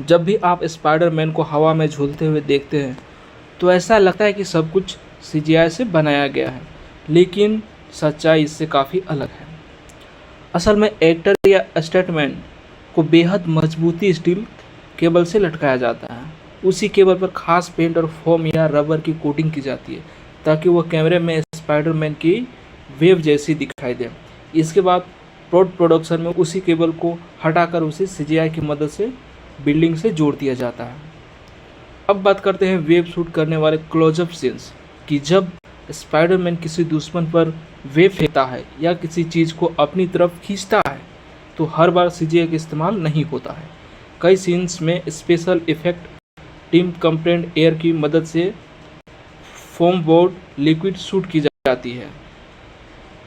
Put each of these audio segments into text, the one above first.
जब भी आप स्पाइडरमैन को हवा में झूलते हुए देखते हैं तो ऐसा लगता है कि सब कुछ सीजीआई से बनाया गया है, लेकिन सच्चाई इससे काफ़ी अलग है। असल में एक्टर या स्टंटमैन को बेहद मजबूती स्टील केबल से लटकाया जाता है। उसी केबल पर खास पेंट और फोम या रबर की कोटिंग की जाती है ताकि वह कैमरे में स्पाइडरमैन की वेव जैसी दिखाई दे। इसके बाद पोस्ट प्रोडक्शन में उसी केबल को हटाकर उसे सीजीआई की मदद से बिल्डिंग से जोड़ दिया जाता है। अब बात करते हैं वेब शूट करने वाले क्लोजअप सीन्स कि जब स्पाइडरमैन किसी दुश्मन पर वेब फेंकता है या किसी चीज़ को अपनी तरफ खींचता है तो हर बार सीजीआई का इस्तेमाल नहीं होता है। कई सीन्स में special effect team compressed air की मदद से फोम बोर्ड लिक्विड शूट की जाती है,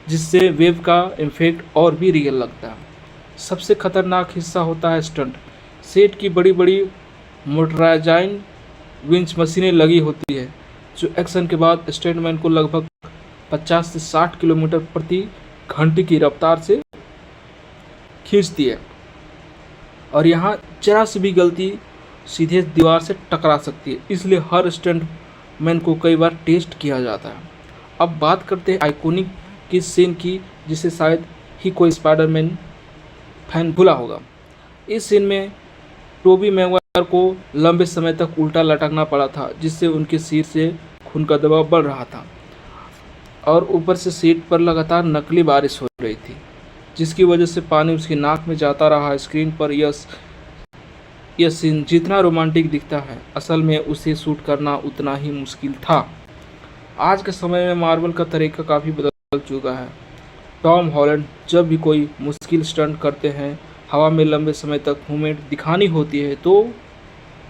जिससे वेव का इफेक्ट और भी रियल लगता है। सबसे खतरनाक हिस्सा होता है स्टंट। सेट की बड़ी बड़ी मोटराइज्ड विंच मशीनें लगी होती है जो एक्शन के बाद स्टंटमैन को लगभग 50 से 60 किलोमीटर प्रति घंटे की रफ्तार से खींचती है और यहाँ जरा सी भी गलती सीधे दीवार से टकरा सकती है, इसलिए हर स्टंटमैन को कई बार टेस्ट किया जाता है। अब बात करते हैं आइकॉनिक किस सीन की, जिसे शायद ही कोई स्पाइडरमैन फैन भूला होगा। इस सीन में टोबी मैगवायर को लंबे समय तक उल्टा लटकना पड़ा था, जिससे उनके सिर से खून का दबाव बढ़ रहा था और ऊपर से सीट पर लगातार नकली बारिश हो रही थी, जिसकी वजह से पानी उसकी नाक में जाता रहा। स्क्रीन पर यह सीन जितना रोमांटिक दिखता है, असल में उसे शूट करना उतना ही मुश्किल था। आज के समय में मार्वल का तरीका काफ़ी बदल चुका है। टॉम हॉलैंड जब भी कोई मुश्किल स्टंट करते हैं, हवा में लंबे समय तक मूवमेंट दिखानी होती है, तो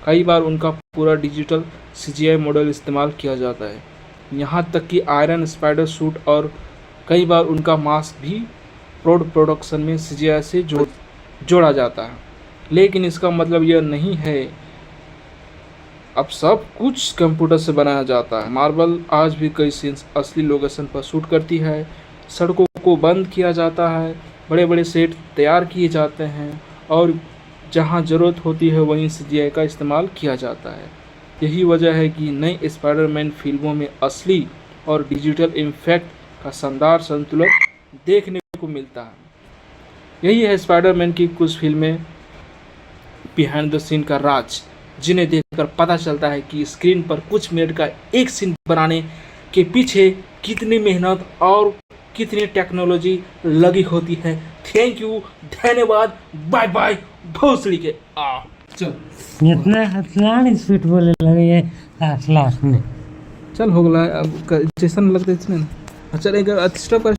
कई बार उनका पूरा डिजिटल सीजीआई मॉडल इस्तेमाल किया जाता है। यहाँ तक कि आयरन स्पाइडर सूट और कई बार उनका मास्क भी प्रोडक्शन में सीजीआई से जोड़ा जाता है। लेकिन इसका मतलब यह नहीं है अब सब कुछ कंप्यूटर से बनाया जाता है। मार्वल आज भी कई सीन्स असली लोकेशन पर शूट करती है। सड़कों को बंद किया जाता है, बड़े बड़े सेट तैयार किए जाते हैं और जहां ज़रूरत होती है वहीं सीजीआई का इस्तेमाल किया जाता है। यही वजह है कि नई स्पाइडरमैन फिल्मों में असली और डिजिटल इफेक्ट का शानदार संतुलन देखने को मिलता है। यही है स्पाइडरमैन की कुछ फिल्में बिहाइंड द सीन का राज, जिन्हें देखकर पता चलता है कि स्क्रीन पर कुछ मिनट का एक सीन बनाने के पीछे कितनी मेहनत और कितनी टेक्नोलॉजी लगी होती है। थैंक यू, धन्यवाद, बाय बाय, भोसड़ी के चल इतना हथलान स्पीड बोले लगे ये लास्ट में चल हो गया। अब जैसा लगता है इसमें चल एक स्टॉप कर।